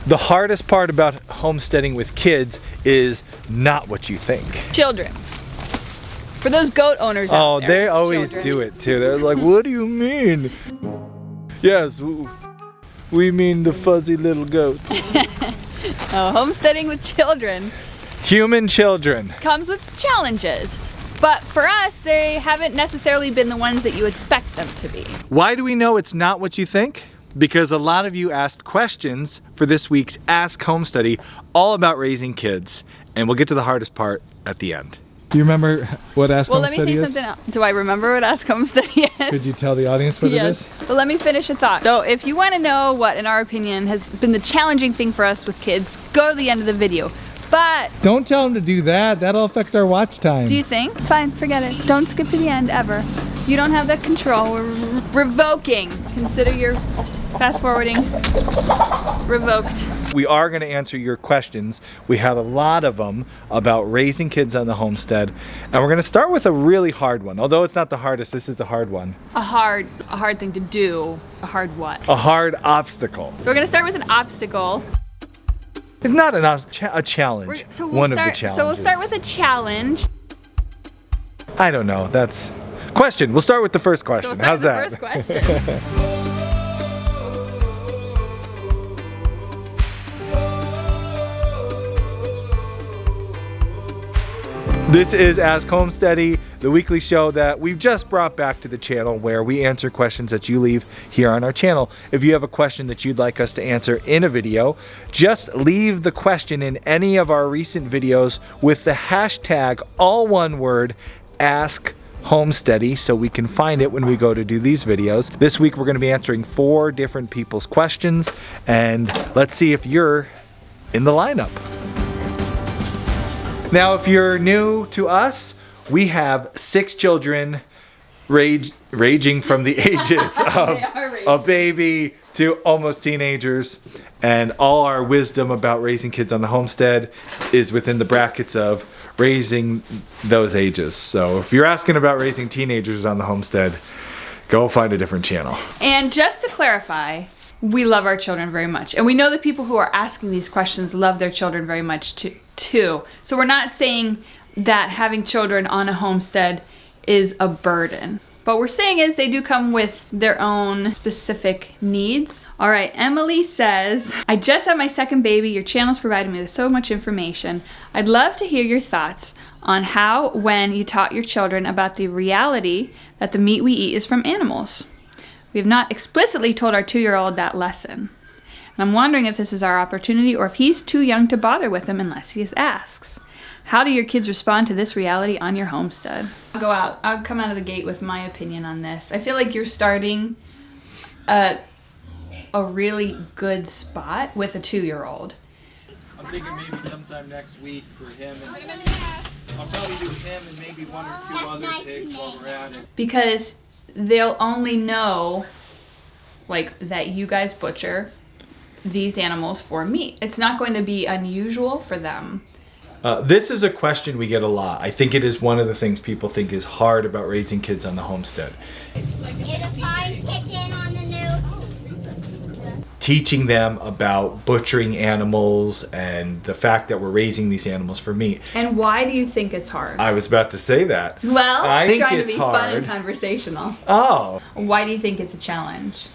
The hardest part about homesteading with kids is not what you think. Children. For those goat owners out there, they always children. do it too. They're like, what do you mean? Yes, we mean the fuzzy little goats. Oh, homesteading with children Human children. comes with challenges. But for us, they haven't necessarily been the ones that you expect them to be. Why do we know it's not what you think? Because a lot of you asked questions for this week's Ask Homesteady all about raising kids. And we'll get to the hardest part at the end. Do you remember what Ask Well, let me say something else. Do I remember what Ask Homesteady is? Could you tell the audience what it is? But let me finish a thought. So if you want to know what, in our opinion, has been the challenging thing for us with kids, go to the end of the video. But Don't tell them to do that. That'll affect our watch time. do you think? Fine, forget it. Don't skip to the end ever. You don't have that control. We're revoking. Consider your fast forwarding revoked. We are going to answer your questions. We had a lot of them about raising kids on the homestead. And we're going to start with a really hard one. Although it's not the hardest, this is a hard one. A hard thing to do. A hard what? A hard obstacle. So we're gonna start with an obstacle. It's not a challenge. One of the challenges. So we'll start with a challenge. I don't know. That's question. We'll start with the first question. So we'll How's start that? with the first question. This is Ask Homesteady, the weekly show that we've just brought back to the channel where we answer questions that you leave here on our channel. If you have a question that you'd like us to answer in a video, just leave the question in any of our recent videos with the hashtag, all one word, Ask Homesteady, so we can find it when we go to do these videos. This week we're going to be answering 4 different people's questions, and let's see if you're in the lineup. Now, if you're new to us, we have 6 children ranging from the ages of a baby to almost teenagers, and all our wisdom about raising kids on the homestead is within the brackets of raising those ages. So if you're asking about raising teenagers on the homestead, go find a different channel. And just to clarify, we love our children very much. And we know that people who are asking these questions love their children very much too. So we're not saying that having children on a homestead is a burden. What we're saying is they do come with their own specific needs. All right, Emily says, I just had my second baby. Your channel's provided me with so much information. I'd love to hear your thoughts on how, when you taught your children about the reality that the meat we eat is from animals. We have not explicitly told our 2-year-old that lesson. And I'm wondering if this is our opportunity or if he's too young to bother with him unless he asks. How do your kids respond to this reality on your homestead? I'll come out of the gate with my opinion on this. I feel like you're starting at a really good spot with a 2-year-old. I'm thinking maybe sometime next week for him, and I'll probably do him and maybe 1 or 2 other pigs while we're at it. Because they'll only know like that you guys butcher these animals for meat. It's not going to be unusual for them. This is a question we get a lot. I think it is one of the things people think is hard about raising kids on the homestead. Teaching them about butchering animals and the fact that we're raising these animals for meat. And why do you think it's hard? I was about to say that. Well, I think trying it's to be fun hard. and conversational. Oh. Why do you think it's a challenge?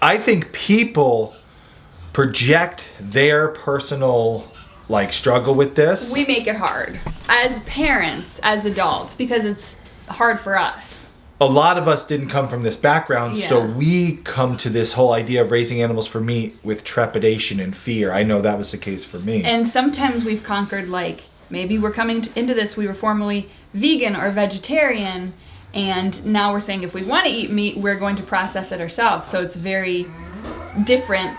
I think people project their personal struggle with this. We make it hard as parents, as adults, because it's hard for us. A lot of us didn't come from this background, so we come to this whole idea of raising animals for meat with trepidation and fear. I know that was the case for me. And sometimes we've conquered, maybe we're coming into this, we were formerly vegan or vegetarian, and now we're saying if we want to eat meat, we're going to process it ourselves. So it's very different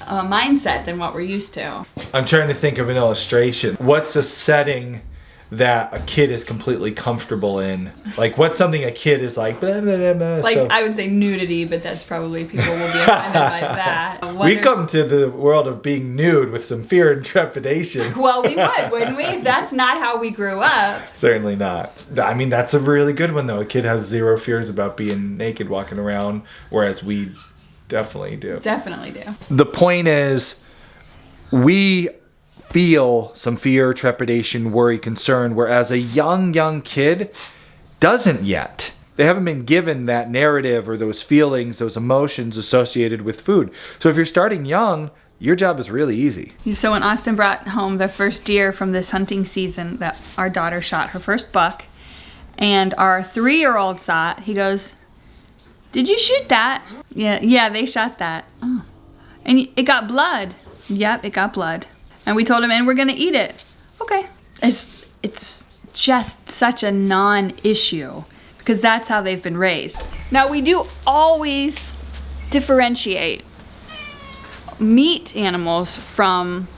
mindset than what we're used to. I'm trying to think of an illustration. What's a setting that a kid is completely comfortable in? What's something a kid is like, blah, blah, blah, blah. I would say nudity, but that's probably, people will be offended by that. We come to the world of being nude with some fear and trepidation. Well, we would, wouldn't we? If that's not how we grew up. Certainly not. I mean, that's a really good one, though. A kid has 0 fears about being naked walking around, whereas we definitely do. Definitely do. The point is, we feel some fear, trepidation, worry, concern, whereas a young kid doesn't yet. They haven't been given that narrative or those feelings, those emotions associated with food. So if you're starting young, your job is really easy. So when Austin brought home the first deer from this hunting season that our daughter shot, her first buck, and our 3-year-old saw it, he goes, "Did you shoot that?" Yeah, they shot that. Oh. And it got blood. Yep, it got blood. And we told him, and we're gonna eat it. Okay. It's just such a non-issue because that's how they've been raised. Now we do always differentiate meat animals from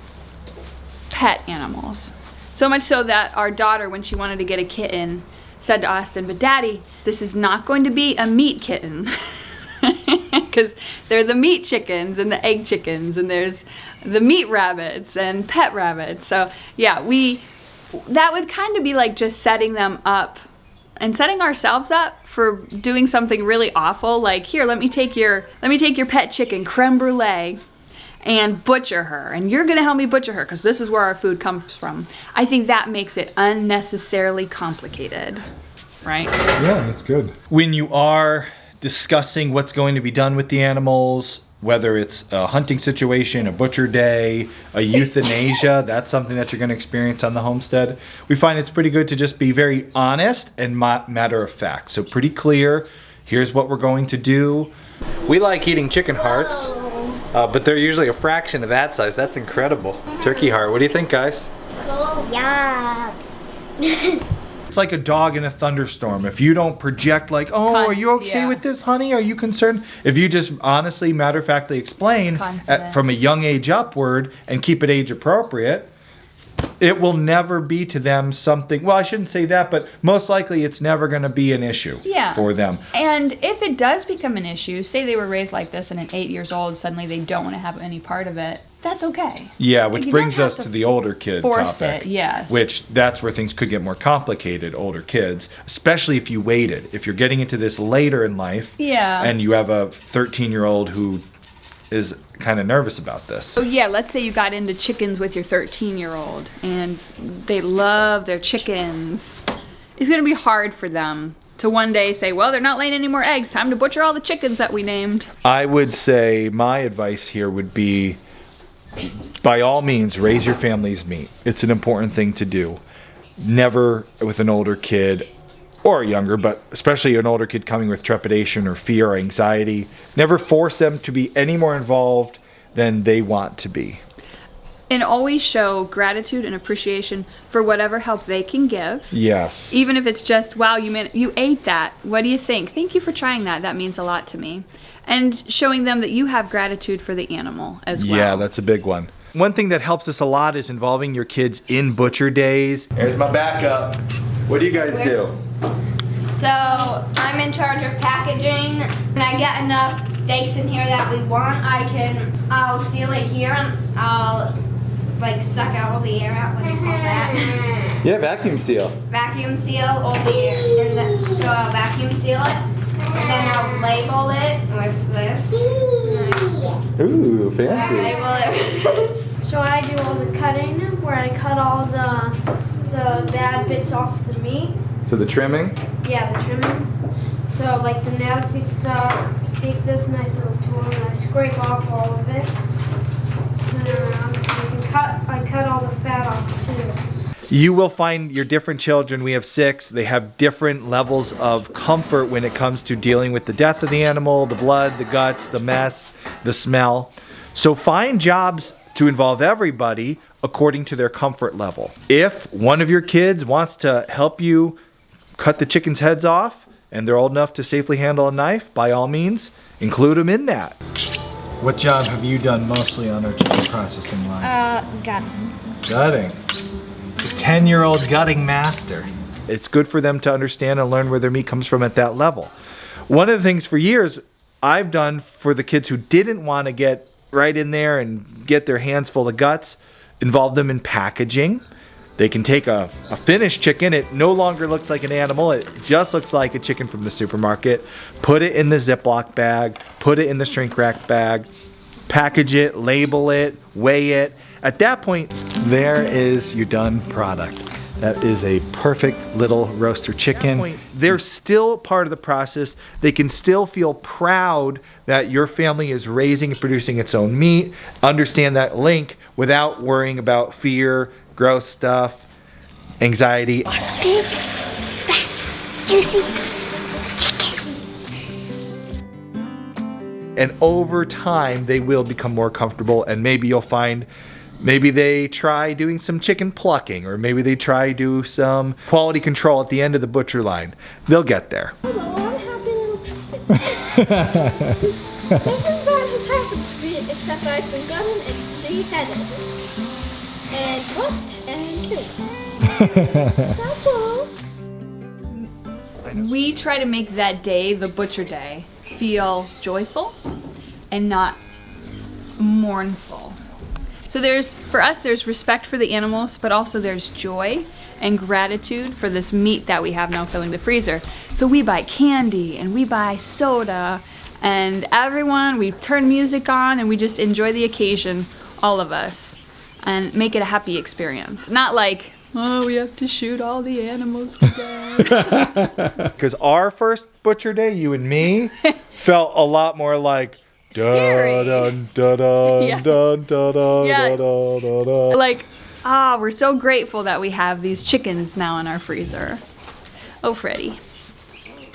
pet animals. So much so that our daughter, when she wanted to get a kitten, said to Austin, "But Daddy, this is not going to be a meat kitten." Because there are the meat chickens and the egg chickens, and there's the meat rabbits and pet rabbits. So yeah, that would kind of be like just setting them up and setting ourselves up for doing something really awful. Like, here, let me take your pet chicken, creme brulee, and butcher her, and you're gonna help me butcher her because this is where our food comes from. I think that makes it unnecessarily complicated, right? Yeah, that's good. When you are discussing what's going to be done with the animals, whether it's a hunting situation, a butcher day, a euthanasia, that's something that you're going to experience on the homestead. We find it's pretty good to just be very honest and matter of fact. So pretty clear, here's what we're going to do. We like eating chicken hearts, but they're usually a fraction of that size. That's incredible. Turkey heart, what do you think, guys? Oh, yeah. It's like a dog in a thunderstorm. If you don't project like, oh, are you okay with this, honey? Are you concerned? If you just honestly, matter-of-factly explain from a young age upward and keep it age appropriate, it will never be to them something, well, I shouldn't say that, but most likely it's never going to be an issue for them. And if it does become an issue, say they were raised like this and at 8 years old, suddenly they don't want to have any part of it, that's okay. Yeah, which brings us to the older kid topic. Yes. Which, that's where things could get more complicated, older kids, especially if you waited. If you're getting into this later in life, and you have a 13-year-old who is kind of nervous about this. So yeah, let's say you got into chickens with your 13-year-old and they love their chickens. It's gonna be hard for them to one day say, well, they're not laying any more eggs, time to butcher all the chickens that we named. I would say my advice here would be, by all means, raise your family's meat. It's an important thing to do. Never with an older kid, or younger, but especially an older kid coming with trepidation or fear or anxiety, never force them to be any more involved than they want to be. And always show gratitude and appreciation for whatever help they can give. Yes. Even if it's just, wow, you ate that. What do you think? Thank you for trying that. That means a lot to me. And showing them that you have gratitude for the animal as well. Yeah, that's a big one. One thing that helps us a lot is involving your kids in butcher days. Here's my backup. What do you guys do? So I'm in charge of packaging. When I get enough steaks in here that we want, I'll seal it here and I'll like suck out all the air out. What do you call that? Yeah, vacuum seal. Vacuum seal all the air. So I'll vacuum seal it and then I'll label it with this. Ooh, fancy. Label it with this. So I do all the cutting where I cut all the bad bits off the meat. So the trimming? Yeah, the trimming. So like the nasty stuff, I take this nice little tool and I scrape off all of it. Turn it around. I cut all the fat off too. You will find your different children, we have 6, they have different levels of comfort when it comes to dealing with the death of the animal, the blood, the guts, the mess, the smell. So find jobs to involve everybody according to their comfort level. If one of your kids wants to help you cut the chicken's heads off and they're old enough to safely handle a knife, by all means, include them in that. What job have you done mostly on our chicken processing line? Gutting. Gutting. A 10-year-old gutting master. It's good for them to understand and learn where their meat comes from at that level. One of the things for years I've done for the kids who didn't want to get right in there and get their hands full of guts, involve them in packaging. They can take a finished chicken. It no longer looks like an animal. It just looks like a chicken from the supermarket. Put it in the Ziploc bag. Put it in the shrink wrap bag. package it, label it, weigh it. At that point, there is your done product. That is a perfect little roaster chicken. They're still part of the process. They can still feel proud that your family is raising and producing its own meat. Understand that link without worrying about fear, gross stuff, anxiety. Big, fat, juicy chicken. And over time, they will become more comfortable, and maybe you'll find maybe they try doing some chicken plucking, or maybe they try do some quality control at the end of the butcher line. They'll get there. Hello, I'm a happy little chicken. Nothing bad has happened to me except I've been gotten and beheaded. And cooked and killed. That's all. We try to make that day, the butcher day, feel joyful and not mournful. So for us, there's respect for the animals, but also there's joy and gratitude for this meat that we have now filling the freezer. So we buy candy and we buy soda, and we turn music on and we just enjoy the occasion, all of us, and make it a happy experience. Not like, oh, we have to shoot all the animals today. Because our first butcher day, you and me, felt a lot more like Scary. dun, dun, dun, Yeah. dun, dun, dun, Yeah. dun, dun, dun. Like, we're so grateful that we have these chickens now in our freezer. Oh, Freddy.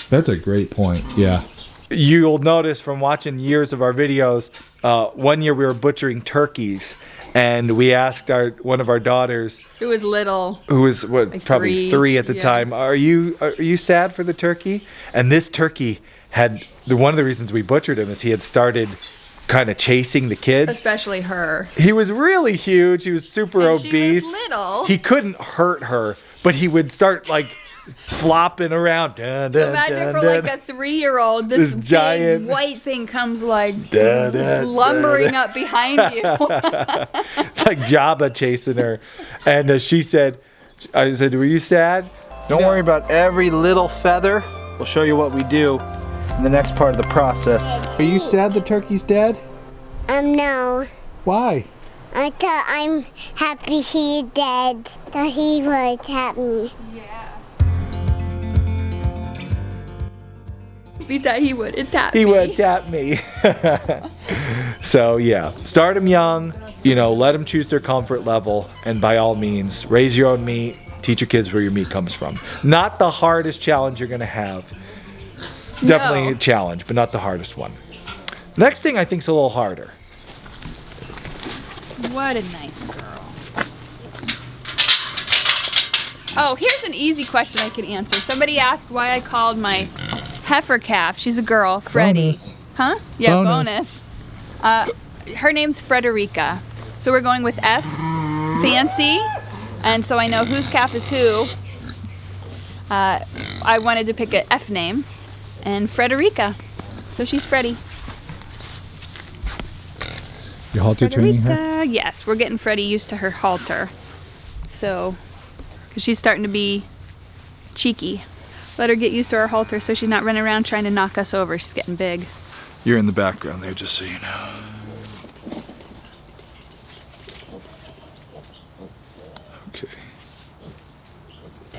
That's a great point. Yeah. You'll notice from watching years of our videos, one year we were butchering turkeys, and we asked one of our daughters, It was little. who was Like probably 3, three at the yeah. time, are you sad for the turkey? And this turkey had one of the reasons we butchered him is he had started kind of chasing the kids. Especially her. He was really huge. He was super And she obese. was little. He couldn't hurt her, but he would start like flopping around. Dun, dun, Imagine dun, for dun. like a 3-year-old, this This giant- big white thing comes like Dun, dun, lumbering up behind you. Like Jabba chasing her. And I said, were you sad? Don't worry about every little feather. We'll show you what we do in the next part of the process. Are you sad the turkey's dead? No. Why? I'm happy he dead. That he would tap me. We thought he would. It tapped He me. would tap me. So yeah, start them young, let them choose their comfort level, and by all means, raise your own meat, teach your kids where your meat comes from. Not the hardest challenge you're gonna have. Definitely No. a challenge, but not the hardest one. Next thing I think is a little harder. What a nice girl. Oh, here's an easy question I can answer. Somebody asked why I called my heifer calf. She's a girl, Freddy. Bonus. Huh? Yeah, Bonus. bonus. Her name's Frederica. So we're going with F, fancy, and so I know whose calf is who. I wanted to pick an F name, and Frederica. So she's Freddy. You halter training her? Frederica. Yes, we're getting Freddy used to her halter. So, because she's starting to be cheeky. Let her get used to our halter so she's not running around trying to knock us over. She's getting big. You're in the background there, just so you know. Okay.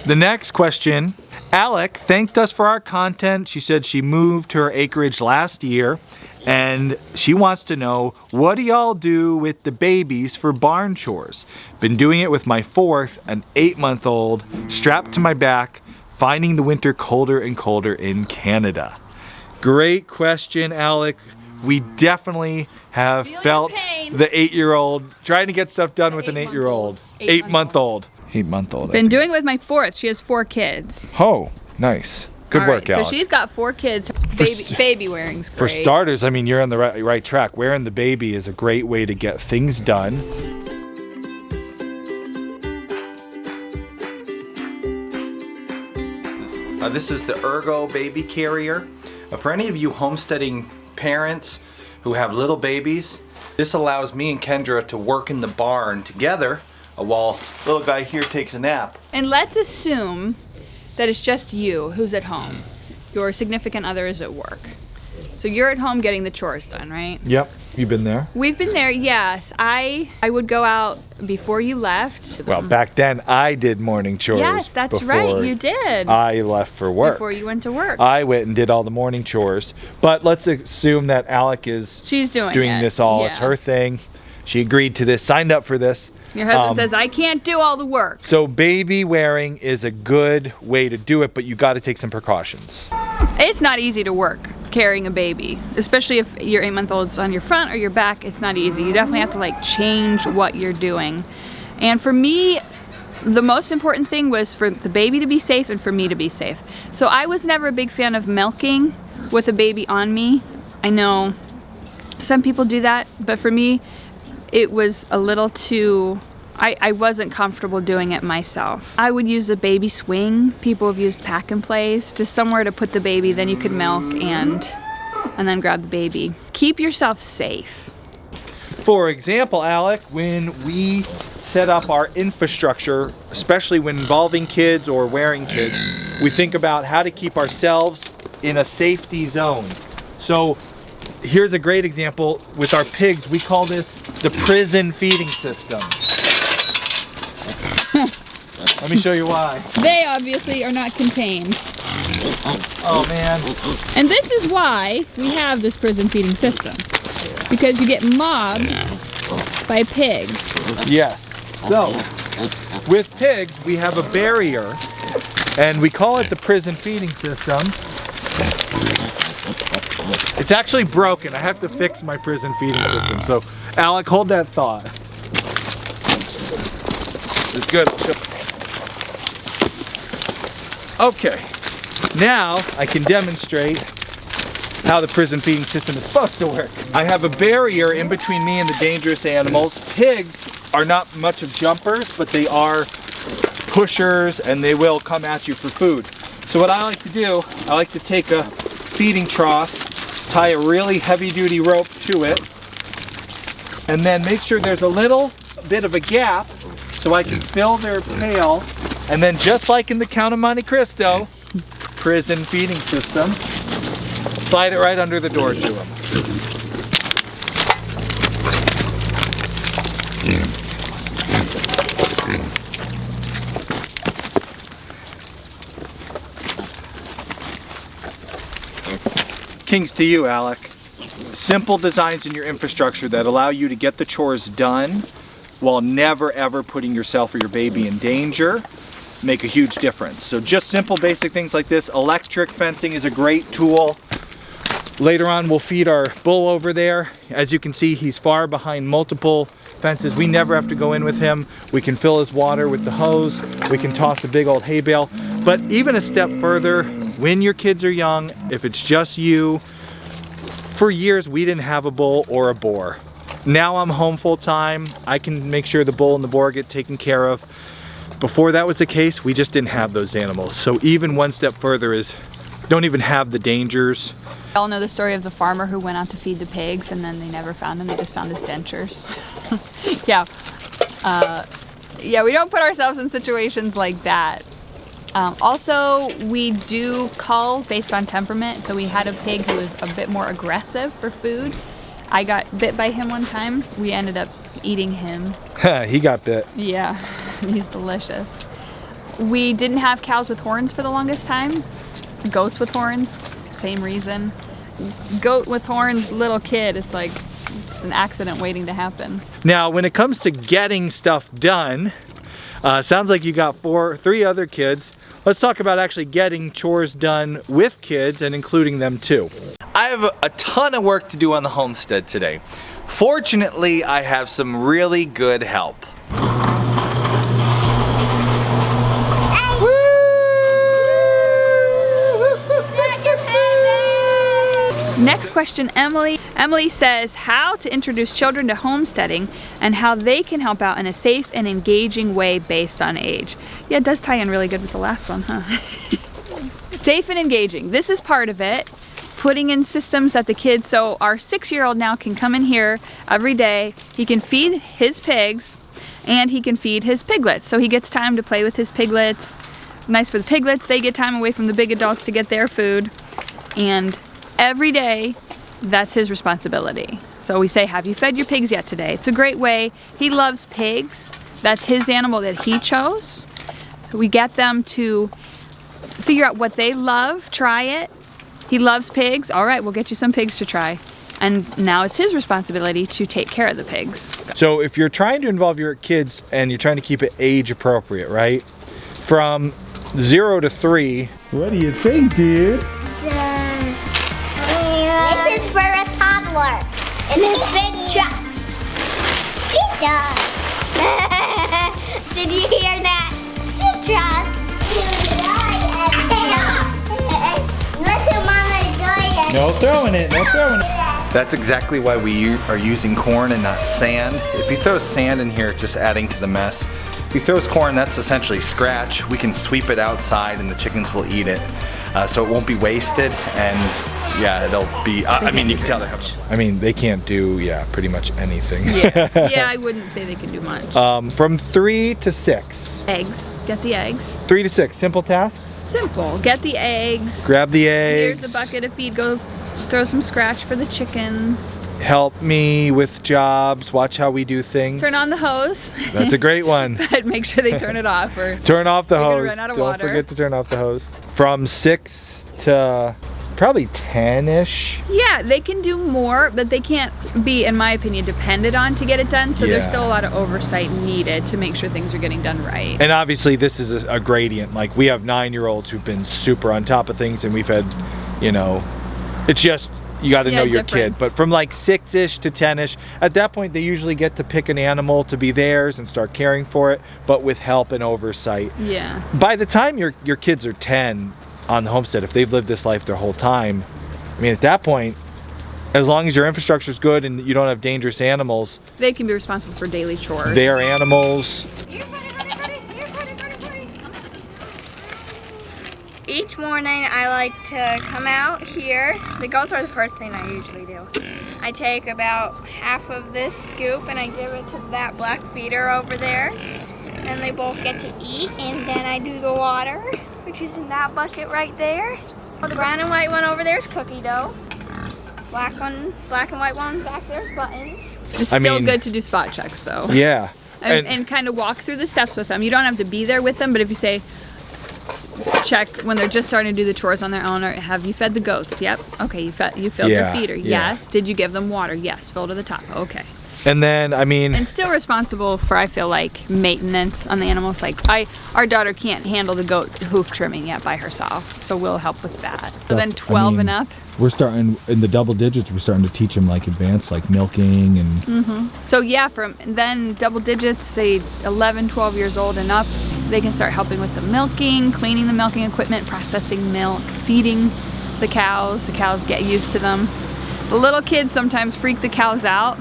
The next question. Alec thanked us for our content. She said she moved to her acreage last year, and she wants to know, what do y'all do with the babies for barn chores? Been doing it with my 4th, an 8-month-old, strapped to my back, finding the winter colder and colder in Canada. Great question, Alec. We definitely have Feel your felt pain. the 8-year-old trying to get stuff done with an 8-month-old. 8-month-old. 8-month-old. Been doing it with my 4th. She has 4 kids. Oh, nice. Good All work, right, Alec. so she's got 4 kids. Baby wearing's For great. starters, I mean, you're on the right track. Wearing the baby is a great way to get things done. This is the Ergo baby carrier. For any of you homesteading parents who have little babies, this allows me and Kendra to work in the barn together while little guy here takes a nap. And let's assume that it's just you who's at home. Your significant other is at work. So you're at home getting the chores done, right? Yep. You've been there? We've been there, yes. I would go out before you left. Well, back then I did morning chores. Yes, that's right, you did. I left for work. Before you went to work. I went and did all the morning chores. But let's assume that Alec is She's doing this all. Yeah. It's her thing. She agreed to this, signed up for this. Your husband says, I can't do all the work. So baby wearing is a good way to do it, but you got to take some precautions. It's not easy to work carrying a baby, especially if your 8-month-old's on your front or your back. It's not easy. You definitely have to like change what you're doing. And for me, the most important thing was for the baby to be safe and for me to be safe. So I was never a big fan of milking with a baby on me. I know some people do that, but for me, it was a little too, I wasn't comfortable doing it myself. I would use a baby swing. People have used pack and plays, just somewhere to put the baby, then you could milk and then grab the baby. Keep yourself safe. For example, Alec, when we set up our infrastructure, especially when involving kids or wearing kids, we think about how to keep ourselves in a safety zone. So here's a great example with our pigs. We call this the prison feeding system. Let me show you why. They obviously are not contained. Oh man. And this is why we have this prison feeding system. Because you get mobbed by pigs. Yes. So, with pigs, we have a barrier, and we call it the prison feeding system. It's actually broken. I have to fix my prison feeding system. So, Alec, hold that thought. It's good. Okay. Now, I can demonstrate how the prison feeding system is supposed to work. I have a barrier in between me and the dangerous animals. Pigs are not much of jumpers, but they are pushers and they will come at you for food. So what I like to do, I like to take a feeding trough, tie a really heavy duty rope to it, and then make sure there's a little bit of a gap so I can fill their pail, and then just like in the Count of Monte Cristo prison feeding system, slide it right under the door to them. Kings to you, Alec. Simple designs in your infrastructure that allow you to get the chores done while never ever putting yourself or your baby in danger make a huge difference. So just simple basic things like this. Electric fencing is a great tool. Later on we'll feed our bull over there. As you can see, he's far behind multiple fences. We never have to go in with him. We can fill his water with the hose. We can toss a big old hay bale. But even a step further, when your kids are young, if it's just you, for years we didn't have a bull or a boar. Now I'm home full time. I can make sure the bull and the boar get taken care of. Before that was the case, we just didn't have those animals. So even one step further is don't even have the dangers. We all know the story of the farmer who went out to feed the pigs and then they never found him. They just found his dentures. Yeah. Yeah, we don't put ourselves in situations like that. Also, we do cull based on temperament. So we had a pig who was a bit more aggressive for food. I got bit by him one time. We ended up eating him. He got bit. Yeah, he's delicious. We didn't have cows with horns for the longest time. Goats with horns, same reason. Goat with horns, little kid, it's like just an accident waiting to happen. Now, when it comes to getting stuff done, sounds like you got three other kids. Let's talk about actually getting chores done with kids and including them too. I have a ton of work to do on the homestead today. Fortunately, I have some really good help. Next question, Emily. Emily says how to introduce children to homesteading and how they can help out in a safe and engaging way based on age. Yeah, it does tie in really good with the last one, huh? Safe and engaging. This is part of it. Putting in systems that the kids, so our 6-year-old now can come in here every day. He can feed his pigs and he can feed his piglets. So he gets time to play with his piglets. Nice for the piglets. They get time away from the big adults to get their food. And every day that's his responsibility. So we say, have you fed your pigs yet today? It's a great way. He loves pigs. That's his animal that he chose. So we get them to figure out what they love, try it. He loves pigs. All right, we'll get you some pigs to try. And now it's his responsibility to take care of the pigs. So if you're trying to involve your kids and you're trying to keep it age appropriate, right? From 0 to 3. What do you think, dude? This is for a toddler in his big trucks. Pizza. Did you hear that? Big trucks. Let him on the door. No throwing it, no throwing it. That's exactly why we are using corn and not sand. If he throws sand in here, it's just adding to the mess. If he throws corn, that's essentially scratch. We can sweep it outside and the chickens will eat it. So it won't be wasted, and yeah, it'll be, I mean, you can tell they're having, I mean, they can't do, yeah, pretty much anything. Yeah, I wouldn't say they can do much. From 3 to 6. Eggs, get the eggs. 3 to 6, simple tasks. Simple, get the eggs. Grab the eggs. Here's a bucket of feed, go throw some scratch for the chickens. Help me with jobs, watch how we do things. Turn on the hose. That's a great one. But make sure they turn it off or turn off the they're gonna hose. run out of Don't water. forget to turn off the hose. From 6 to probably 10-ish. Yeah, they can do more, but they can't be, in my opinion, depended on to get it done. So there's Yeah. still a lot of oversight needed to make sure things are getting done right. And obviously this is a gradient. Like we have 9-year-olds who've been super on top of things, and we've had, you know, it's just, you got to know your kid. difference. But from like 6-ish to 10-ish, at that point they usually get to pick an animal to be theirs and start caring for it, but with help and oversight. Yeah. By the time your kids are 10 on the homestead, if they've lived this life their whole time, I mean, at that point, as long as your infrastructure is good and you don't have dangerous animals, They can be responsible for daily chores. they are animals. Each morning I like to come out here. The goats are the first thing I usually do. I take about half of this scoop and I give it to that black feeder over there. And they both get to eat, and then I do the water, which is in that bucket right there. The brown and white one over there is cookie dough. Black and white one back there is buttons. It's I still mean- good to do spot checks though. Yeah. And kind of walk through the steps with them. You don't have to be there with them, but if you say, check when they're just starting to do the chores on their own, or have you fed the goats? Yep. Okay, you filled Yeah, their feeder. yeah. Yes. Did you give them water? Yes. Fill to the top. Okay. And then, I mean, And still responsible for, I feel like, maintenance on the animals. Like our daughter can't handle the goat hoof trimming yet by herself, so we'll help with that. So then 12 and up. We're starting in the double digits. We're starting to teach them like advanced, like milking and. So yeah, from then double digits, say 11, 12 years old and up, they can start helping with the milking, cleaning the milking equipment, processing milk, feeding the cows. The cows get used to them. The little kids sometimes freak the cows out.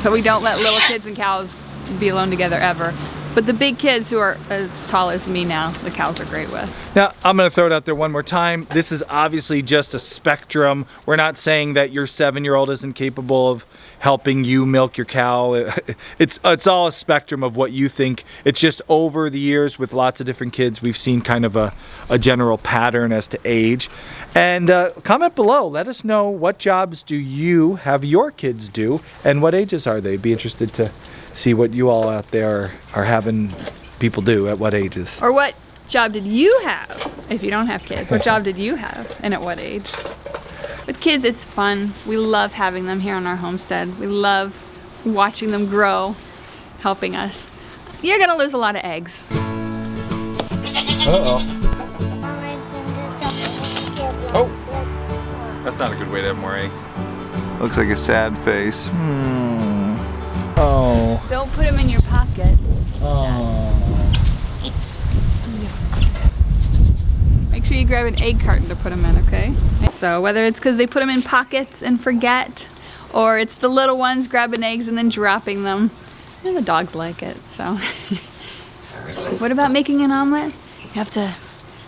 So we don't let little kids and cows be alone together ever. But the big kids who are as tall as me now, the cows are great with. now I'm going to throw it out there one more time. This is obviously just a spectrum. We're not saying that your 7-year-old isn't capable of helping you milk your cow. It's all a spectrum of what you think. It's just over the years with lots of different kids, we've seen kind of a general pattern as to age. And comment below. Let us know, what jobs do you have your kids do and what ages are they? Be interested to see what you all out there are having people do at what ages. Or what job did you have if you don't have kids? What job did you have and at what age? With kids, it's fun. We love having them here on our homestead. We love watching them grow, helping us. You're gonna lose a lot of eggs. Uh-oh. Oh, that's not a good way to have more eggs. Looks like a sad face. Oh. Don't put them in your pockets. Oh. Make sure you grab an egg carton to put them in, okay? So whether it's because they put them in pockets and forget, or it's the little ones grabbing eggs and then dropping them, and the dogs like it, so. What about making an omelet? You have to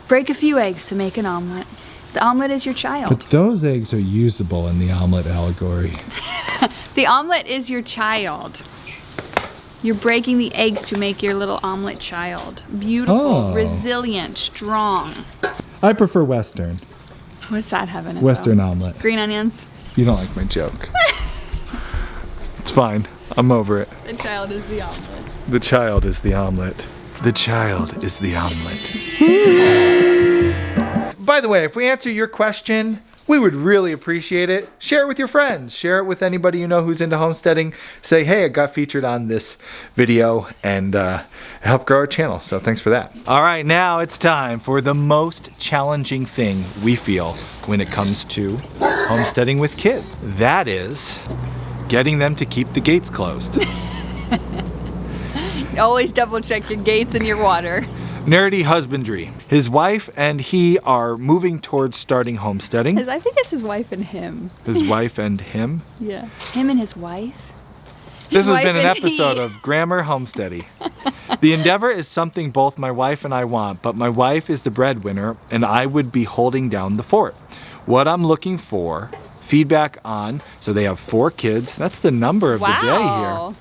break a few eggs to make an omelet. The omelet is your child. But those eggs are usable in the omelet allegory. The omelet is your child. You're breaking the eggs to make your little omelet child. Beautiful, Oh. resilient, strong. I prefer Western. What's that having in it, Western though? omelet. Green onions? You don't like my joke. It's fine. I'm over it. The child is the omelet. The child is the omelet. The child is the omelet. By the way, if we answer your question, we would really appreciate it. Share it with your friends. Share it with anybody you know who's into homesteading. Say, hey, I got featured on this video, and help grow our channel. So thanks for that. All right, now it's time for the most challenging thing we feel when it comes to homesteading with kids. That is getting them to keep the gates closed. Always double check your gates and your water. Nerdy husbandry. His wife and he are moving towards starting homesteading. I think it's his wife and him. His wife and him? Yeah. Him and his wife? This has wife been an and episode he. of Grammar Homesteady. The endeavor is something both my wife and I want, but my wife is the breadwinner and I would be holding down the fort. What I'm looking for, feedback on, so they have 4 kids. That's the number of the day here.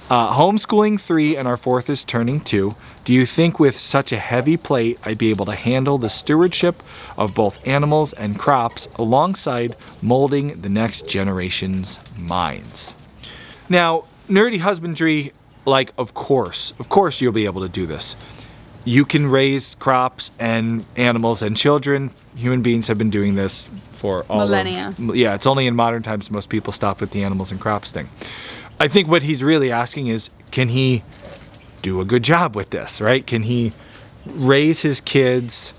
Homeschooling 3 and our 4th is turning 2. Do you think with such a heavy plate I'd be able to handle the stewardship of both animals and crops alongside molding the next generation's minds? Now, nerdy husbandry, like, of course you'll be able to do this. You can raise crops and animals and children. Human beings have been doing this for all millennia. Yeah, it's only in modern times most people stop with the animals and crops thing. I think what he's really asking is, can he do a good job with this, right? Can he raise his kids,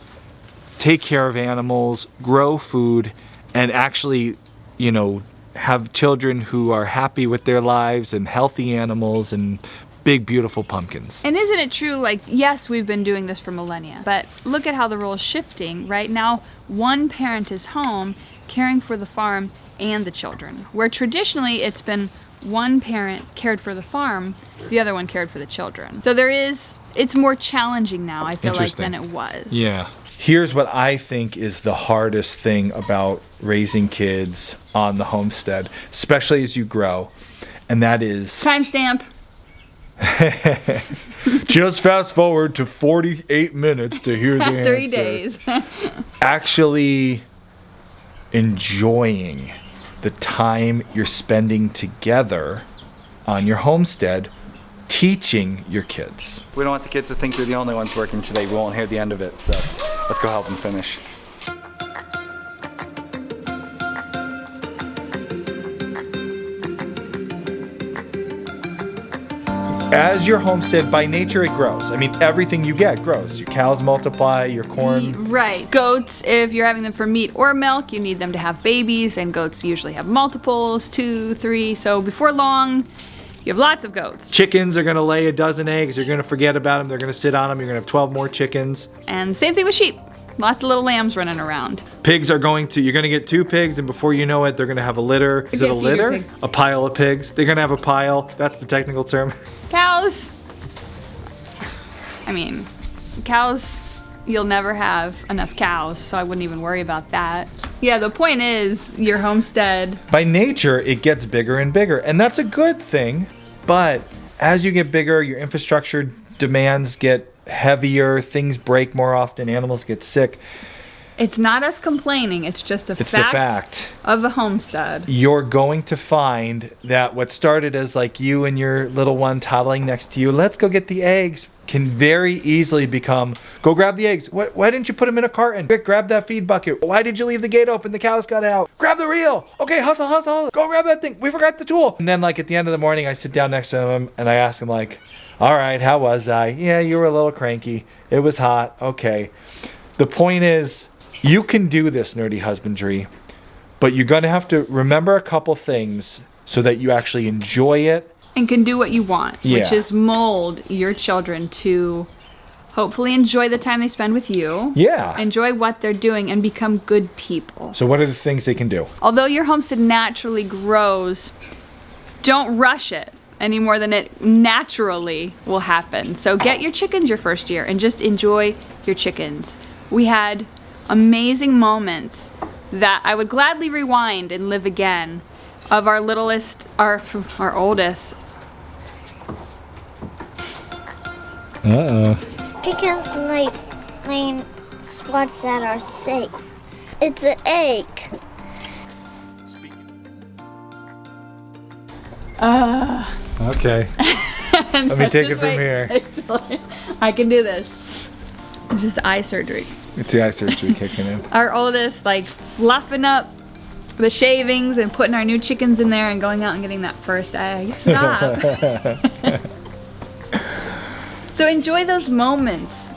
take care of animals, grow food, and actually, you know, have children who are happy with their lives and healthy animals and big, beautiful pumpkins? And isn't it true, like, yes, we've been doing this for millennia, but look at how the role is shifting. Right now, one parent is home caring for the farm and the children, where traditionally it's been one parent cared for the farm, the other one cared for the children. So it's more challenging now, I feel like, than it was. Yeah. Here's what I think is the hardest thing about raising kids on the homestead, especially as you grow, and that is... Timestamp. Just fast forward to 48 minutes to hear the answer. 3 days. Actually enjoying the time you're spending together on your homestead teaching your kids. We don't want the kids to think they're the only ones working today. We won't hear the end of it, so let's go help them finish. As your homestead, by nature, it grows. I mean, everything you get grows. Your cows multiply, your corn. Right. Goats, if you're having them for meat or milk, you need them to have babies, and goats usually have multiples, 2, 3. So before long, you have lots of goats. Chickens are gonna lay a dozen eggs. You're gonna forget about them. They're gonna sit on them. You're gonna have 12 more chickens. And same thing with sheep. Lots of little lambs running around. Pigs are you're gonna get 2 pigs, and before you know it, they're gonna have a litter. Is it a litter? Pigs. A pile of pigs. They're gonna have a pile. That's the technical term. Cows. I mean, cows, you'll never have enough cows, so I wouldn't even worry about that. Yeah, the point is, your homestead. By nature, it gets bigger and bigger, and that's a good thing. But as you get bigger, your infrastructure demands get heavier, things break more often, animals get sick. It's not us complaining, it's just It's the fact of a homestead. You're going to find that what started as like you and your little one toddling next to you, let's go get the eggs, can very easily become, go grab the eggs. Why didn't you put them in a carton? Quick, grab that feed bucket. Why did you leave the gate open? The cows got out. Grab the reel. Okay, hustle, hustle. Go grab that thing. We forgot the tool. And then like at the end of the morning, I sit down next to him and I ask him like, all right, how was I? Yeah, you were a little cranky. It was hot. Okay. The point is, you can do this, nerdy husbandry, but you're going to have to remember a couple things so that you actually enjoy it. And can do what you want, which is mold your children to hopefully enjoy the time they spend with you. Yeah. Enjoy what they're doing and become good people. So what are the things they can do? Although your homestead naturally grows, don't rush it any more than it naturally will happen. So get your chickens your first year and just enjoy your chickens. We had amazing moments that I would gladly rewind and live again of our littlest, our oldest. Chickens like laying spots that are safe. It's an egg. Okay. Let me take it from here. I can do this. It's just eye surgery. It's the eye surgery kicking in. Our oldest, like, fluffing up the shavings and putting our new chickens in there and going out and getting that first egg. Stop. So enjoy those moments.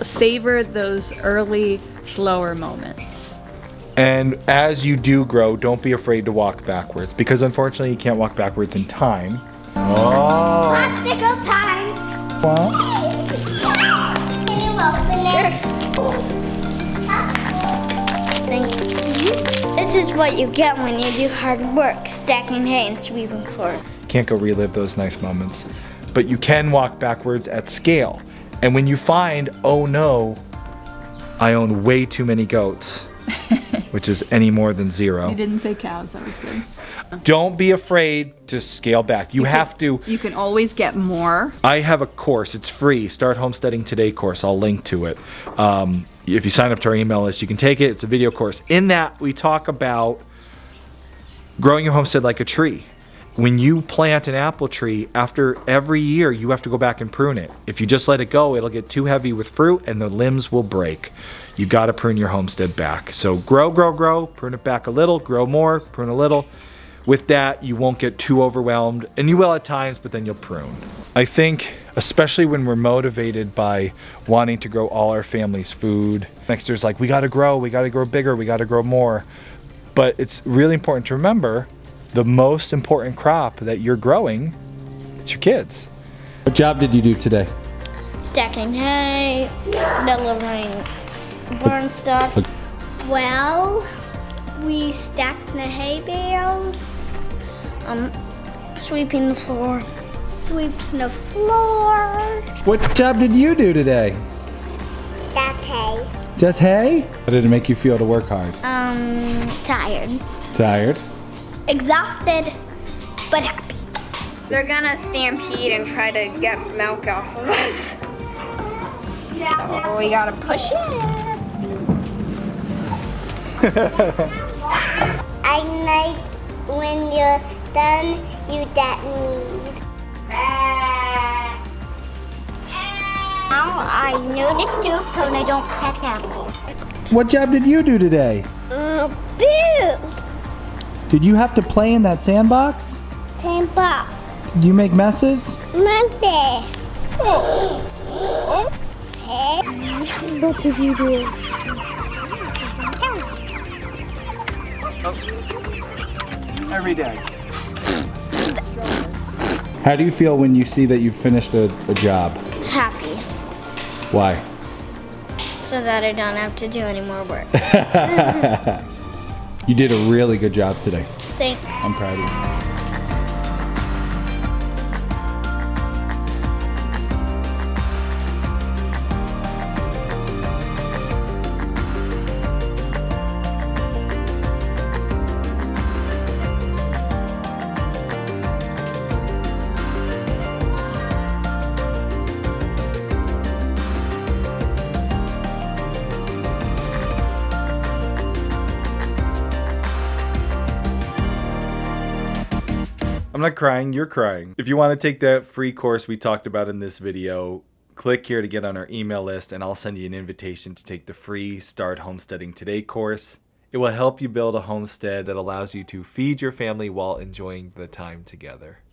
Savor those early, slower moments. And as you do grow, don't be afraid to walk backwards, because unfortunately you can't walk backwards in time. Oh. Popsicle time. Well, Can you open it? Thank you. This is what you get when you do hard work, stacking hay and sweeping floors. can't go relive those nice moments. But you can walk backwards at scale. And when you find, oh no, I own way too many goats, which is any more than 0. You didn't say cows, that was good. Don't be afraid to scale back. You have to. You can always get more. I have a course. It's free. Start Homesteading Today course. I'll link to it. If you sign up to our email list, you can take it. It's a video course. In that, we talk about growing your homestead like a tree. When you plant an apple tree, after every year, you have to go back and prune it. If you just let it go, it'll get too heavy with fruit and the limbs will break. You got to prune your homestead back. So grow, prune it back a little, grow more, prune a little. With that, you won't get too overwhelmed, and you will at times, but then you'll prune. I think, especially when we're motivated by wanting to grow all our family's food, next there's like, we gotta grow bigger, we gotta grow more. But it's really important to remember, the most important crop that you're growing, it's your kids. What job did you do today? Stacking hay, delivering barn stuff. Well, we stacked the hay bales, sweeping the floor, sweeping the floor. What job did you do today? Stack hay. Just hay? How did it make you feel to work hard? Tired. Tired? Exhausted, but happy. They're gonna stampede and try to get milk off of us. So we gotta push it. I like when you're done, you get me. Now I know the soup so I don't peck apple. What job did you do today? Boo! Did you have to play in that sandbox? Tampa. Did you make messes? Monday. What did you do? Every day. How do you feel when you see that you've finished a job? Happy. Why? So that I don't have to do any more work. You did a really good job today. Thanks. I'm proud of you. I'm not crying, you're crying. If you want to take that free course we talked about in this video, click here to get on our email list and I'll send you an invitation to take the free Start Homesteading Today course. It will help you build a homestead that allows you to feed your family while enjoying the time together.